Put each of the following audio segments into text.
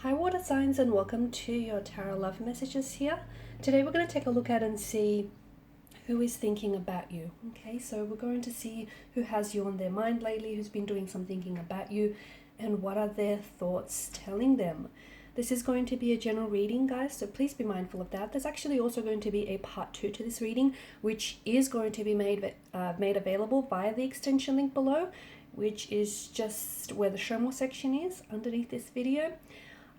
Hi water signs, and welcome to your tarot love messages here. Today we're going to take a look at and see who is thinking about you. Okay, so we're going to see who has you on their mind lately, who's been doing some thinking about you, and what are their thoughts telling them. This is going to be a general reading, guys, so please be mindful of that. There's actually also going to be a part 2 to this reading, which is going to be made available via the extension link below, which is just where the show more section is underneath this video.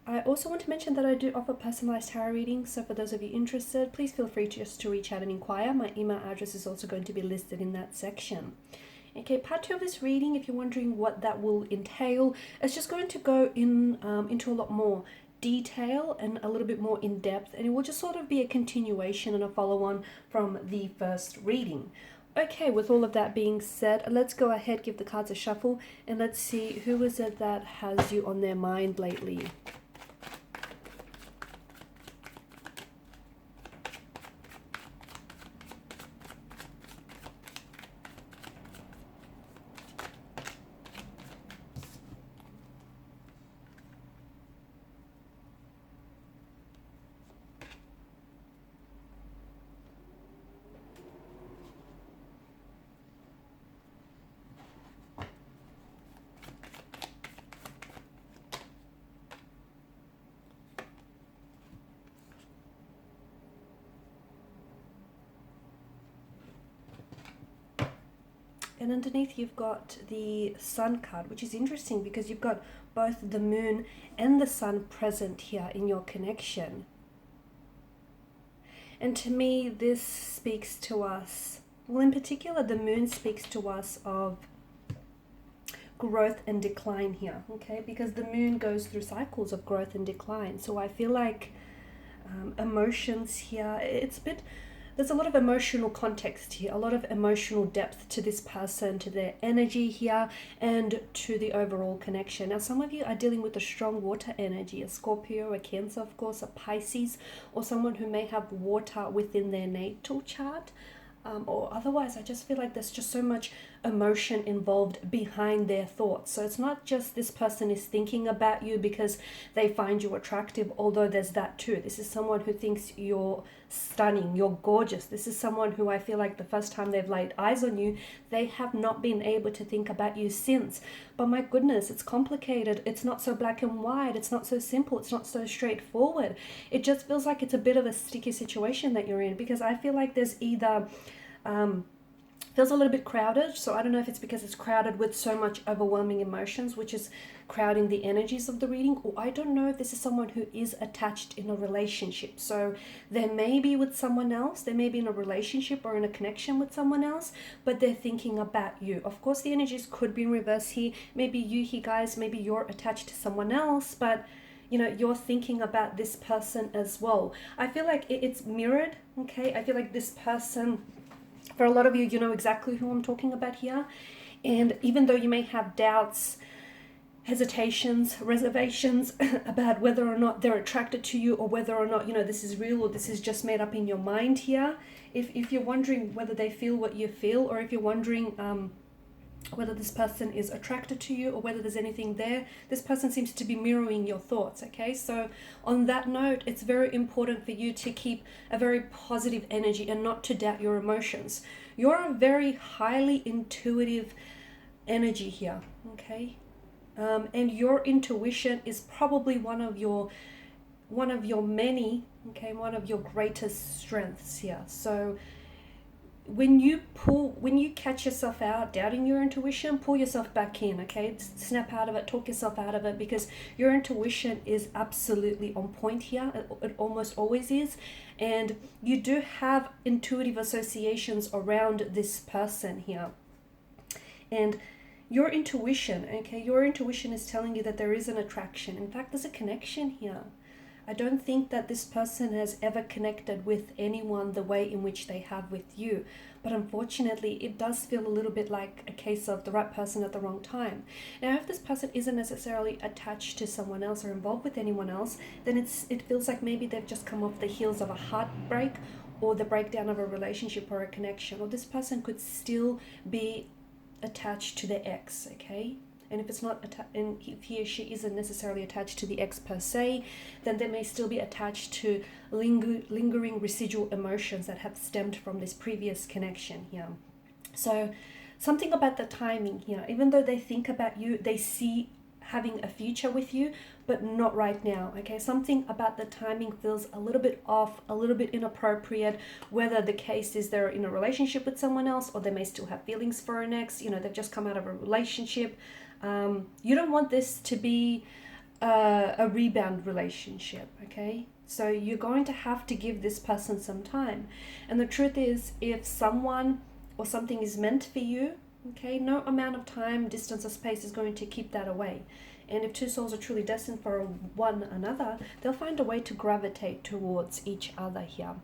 I also want to mention that I do offer personalized tarot readings, so for those of you interested, please feel free to reach out and inquire. My email address is also going to be listed in that section. Okay, part 2 of this reading, if you're wondering what that will entail, it's just going to go into a lot more detail and a little bit more in depth, and it will just sort of be a continuation and a follow-on from the first reading. Okay, with all of that being said, let's go ahead, give the cards a shuffle, and let's see who is it that has you on their mind lately. And underneath you've got the sun card, which is interesting because you've got both the moon and the sun present here in your connection. And to me, this speaks to us, well, in particular, the moon speaks to us of growth and decline here, okay? Because the moon goes through cycles of growth and decline. So I feel like emotions here, there's a lot of emotional context here, a lot of emotional depth to this person, to their energy here, and to the overall connection. Now, some of you are dealing with a strong water energy, a Scorpio, a Cancer, of course, a Pisces, or someone who may have water within their natal chart. Or otherwise, I just feel like there's just so much emotion involved behind their thoughts. So it's not just this person is thinking about you because they find you attractive, although there's that too. This is someone who thinks you're stunning, you're gorgeous. This is someone who I feel like the first time they've laid eyes on you, they have not been able to think about you since. But my goodness, it's complicated. It's not so black and white. It's not so simple. It's not so straightforward. It just feels like it's a bit of a sticky situation that you're in, because I feel like there's either feels a little bit crowded. So I don't know if it's because it's crowded with so much overwhelming emotions, which is crowding the energies of the reading, or I don't know if this is someone who is attached in a relationship. So they may be with someone else, they may be in a relationship or in a connection with someone else, but they're thinking about you. Of course, the energies could be in reverse here. Maybe you here, guys, maybe you're attached to someone else, but you know, you're thinking about this person as well. I feel like it's mirrored, okay? I feel like this person, for a lot of you, you know exactly who I'm talking about here. And even though you may have doubts, hesitations, reservations about whether or not they're attracted to you, or whether or not, you know, this is real or this is just made up in your mind here, if you're wondering whether they feel what you feel, or if you're wondering whether this person is attracted to you or whether there's anything there, this person seems to be mirroring your thoughts, okay? So on that note, it's very important for you to keep a very positive energy and not to doubt your emotions. You're a very highly intuitive energy here, okay? And your intuition is probably one of your many, okay, one of your greatest strengths here. So when you catch yourself out doubting your intuition, pull yourself back in, okay? Snap out of it, talk yourself out of it, because your intuition is absolutely on point here. It almost always is. And you do have intuitive associations around this person here. And your intuition, okay, your intuition is telling you that there is an attraction. In fact, there's a connection here. I don't think that this person has ever connected with anyone the way in which they have with you. But unfortunately, it does feel a little bit like a case of the right person at the wrong time. Now, if this person isn't necessarily attached to someone else or involved with anyone else, then it feels like maybe they've just come off the heels of a heartbreak, or the breakdown of a relationship or a connection. Or this person could still be attached to their ex, okay? And if it's not and if he or she isn't necessarily attached to the ex per se, then they may still be attached to lingering residual emotions that have stemmed from this previous connection here. So something about the timing here, even though they think about you, they see having a future with you, but not right now. Okay, something about the timing feels a little bit off, a little bit inappropriate, whether the case is they're in a relationship with someone else, or they may still have feelings for an ex, they've just come out of a relationship. You don't want this to be a rebound relationship. Okay, so you're going to have to give this person some time. And the truth is, if someone or something is meant for you, okay, no amount of time, distance, or space is going to keep that away. And if two souls are truly destined for one another, they'll find a way to gravitate towards each other here.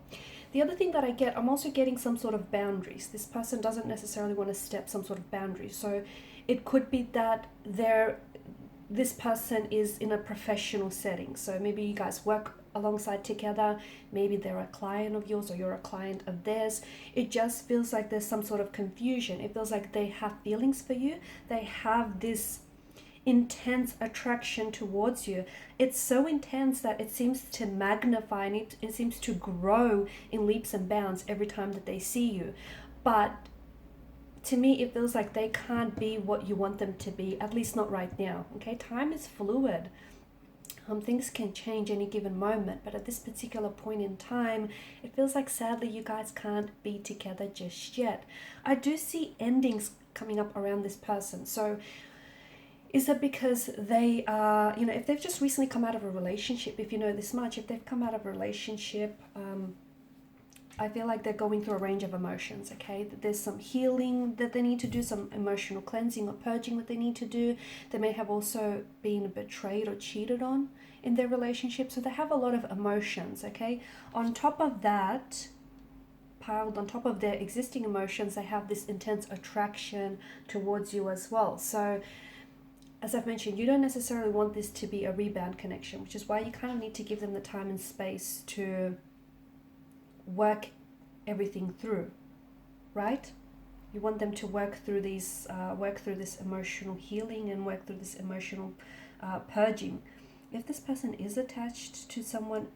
The other thing that I'm also getting some sort of boundaries. This person doesn't necessarily want to step some sort of boundary. So it could be that this person is in a professional setting. So maybe you guys work alongside together, maybe they're a client of yours or you're a client of theirs. It just feels like there's some sort of confusion. It feels like they have feelings for you. They have this intense attraction towards you. It's so intense that it seems to magnify, and it seems to grow in leaps and bounds every time that they see you. But to me, it feels like they can't be what you want them to be, at least not right now. Okay, time is fluid. Things can change any given moment, but at this particular point in time, it feels like sadly you guys can't be together just yet. I do see endings coming up around this person. So is that because they are, if they've just recently come out of a relationship, if you know this much, if they've come out of a relationship, I feel like they're going through a range of emotions, okay? There's some healing that they need to do, some emotional cleansing or purging that they need to do. They may have also been betrayed or cheated on in their relationship, so they have a lot of emotions, okay? On top of that, piled on top of their existing emotions, they have this intense attraction towards you as well. So as I've mentioned, you don't necessarily want this to be a rebound connection, which is why you kind of need to give them the time and space to work everything through, right? You want them to work through this emotional healing and work through this emotional purging. If this person is attached to someone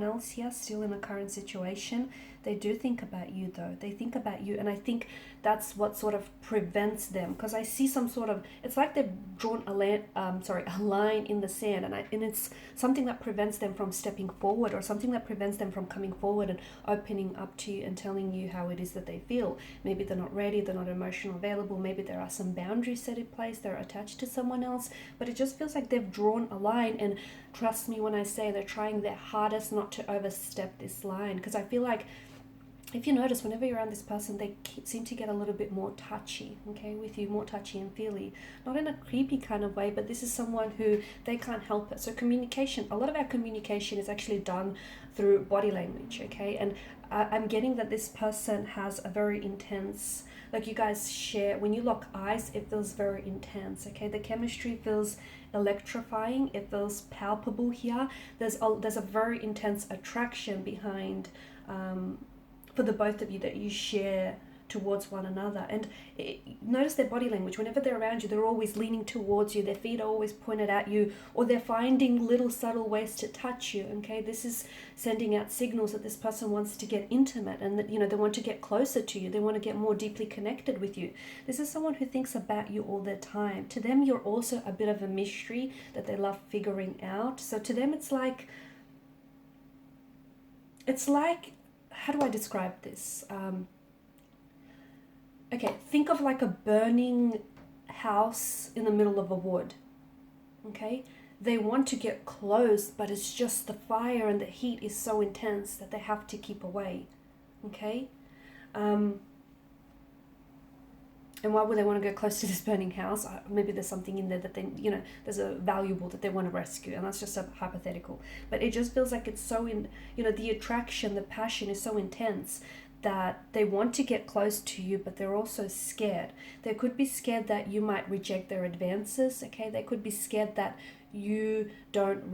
else here, still in a current situation, they do think about you though. They think about you, and I think that's what sort of prevents them, because I see some sort of, it's like they've drawn a line in the sand, and it's something that prevents them from stepping forward, or something that prevents them from coming forward and opening up to you and telling you how it is that they feel. Maybe they're not ready, they're not emotionally available, maybe there are some boundaries set in place, they're attached to someone else, but it just feels like they've drawn a line. And trust me when I say they're trying their hardest not to overstep this line, because I feel like, if you notice, whenever you're around this person, they seem to get a little bit more touchy, okay, with you, more touchy and feely. Not in a creepy kind of way, but this is someone who, they can't help it. So communication, a lot of our communication is actually done through body language, okay? And I'm getting that this person has a very intense, like you guys share, when you lock eyes, it feels very intense, okay? The chemistry feels electrifying, it feels palpable here. There's a very intense attraction behind, for the both of you, that you share towards one another. And notice their body language. Whenever they're around you, they're always leaning towards you, their feet are always pointed at you, or they're finding little subtle ways to touch you, okay? This is sending out signals that this person wants to get intimate, and that, they want to get closer to you, they want to get more deeply connected with you. This is someone who thinks about you all the time. To them, you're also a bit of a mystery that they love figuring out. So to them, it's like, how do I describe this? Okay, think of like a burning house in the middle of a wood, okay? They want to get close, but it's just the fire and the heat is so intense that they have to keep away, okay? And why would they want to go close to this burning house? Maybe there's something in there that they, there's a valuable that they want to rescue, and that's just a hypothetical. But it just feels like it's so the attraction, the passion is so intense that they want to get close to you, but they're also scared. They could be scared that you might reject their advances, okay? They could be scared that you won't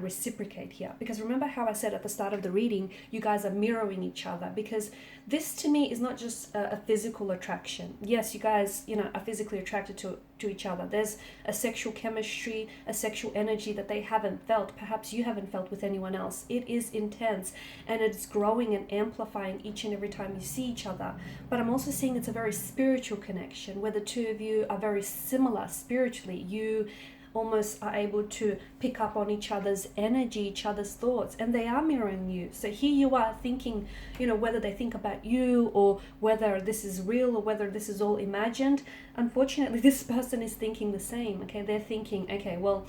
reciprocate here. Because remember how I said at the start of the reading, you guys are mirroring each other, because this to me is not just a physical attraction. Yes, you guys, are physically attracted to each other. There's a sexual chemistry, a sexual energy that they haven't felt, perhaps you haven't felt with anyone else. It is intense, and it's growing and amplifying each and every time you see each other. But I'm also seeing it's a very spiritual connection, where the two of you are very similar spiritually. You almost are able to pick up on each other's energy, each other's thoughts, and they are mirroring you. So here you are thinking, whether they think about you, or whether this is real, or whether this is all imagined. Unfortunately, this person is thinking the same. Okay, they're thinking, okay, well,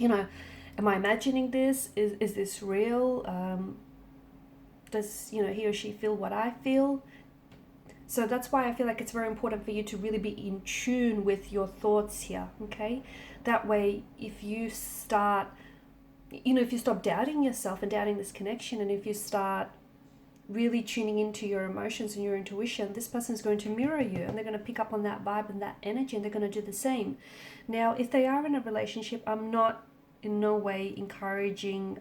am I imagining this? Is this real? Does he or she feel what I feel? So that's why I feel like it's very important for you to really be in tune with your thoughts here, okay? That way, if you stop doubting yourself and doubting this connection, and if you start really tuning into your emotions and your intuition, this person is going to mirror you, and they're going to pick up on that vibe and that energy, and they're going to do the same. Now, if they are in a relationship, I'm not in no way encouraging,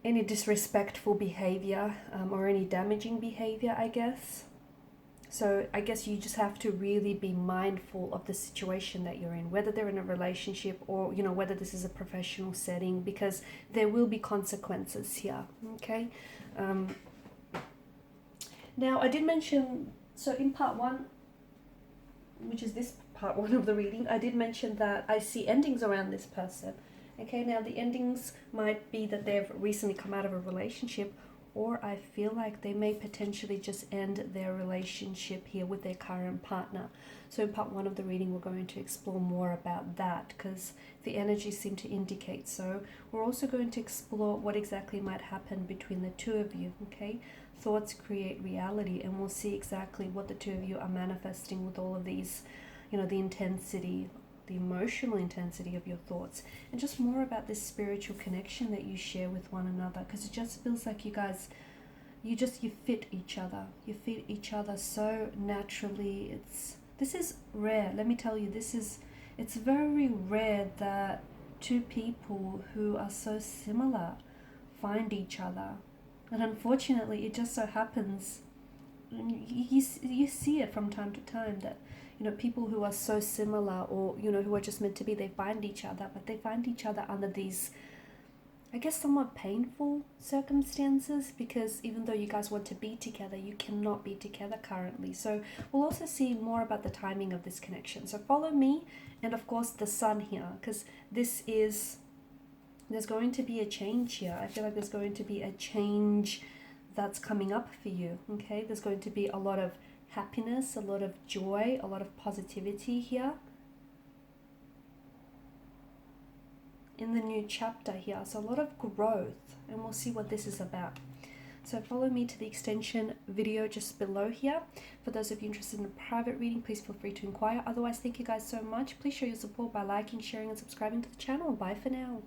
any disrespectful behavior, or any damaging behavior, I guess. So I guess you just have to really be mindful of the situation that you're in, whether they're in a relationship or, whether this is a professional setting, because there will be consequences here, okay? Now, I did mention, so in part one, which is this part one of the reading, I did mention that I see endings around this person. Okay, now the endings might be that they've recently come out of a relationship, or I feel like they may potentially just end their relationship here with their current partner. So in part one of the reading, we're going to explore more about that, because the energies seem to indicate so. We're also going to explore what exactly might happen between the two of you, okay? Thoughts create reality, and we'll see exactly what the two of you are manifesting with all of these, the intensity, the emotional intensity of your thoughts, and just more about this spiritual connection that you share with one another, because it just feels like you guys, you fit each other. You fit each other so naturally. This is rare. Let me tell you, it's very rare that two people who are so similar find each other. And unfortunately, it just so happens, you see it from time to time, that people who are so similar, or who are just meant to be, they find each other, but they find each other under these, I guess, somewhat painful circumstances, because even though you guys want to be together, you cannot be together currently. So we'll also see more about the timing of this connection. So follow me, and of course the sun here, because there's going to be a change here. I feel like there's going to be a change that's coming up for you, okay? There's going to be a lot of happiness, a lot of joy, a lot of positivity here in the new chapter here. So a lot of growth, and we'll see what this is about. So follow me to the extension video just below here. For those of you interested in a private reading, please feel free to inquire. Otherwise, thank you guys so much. Please show your support by liking, sharing, and subscribing to the channel. Bye for now.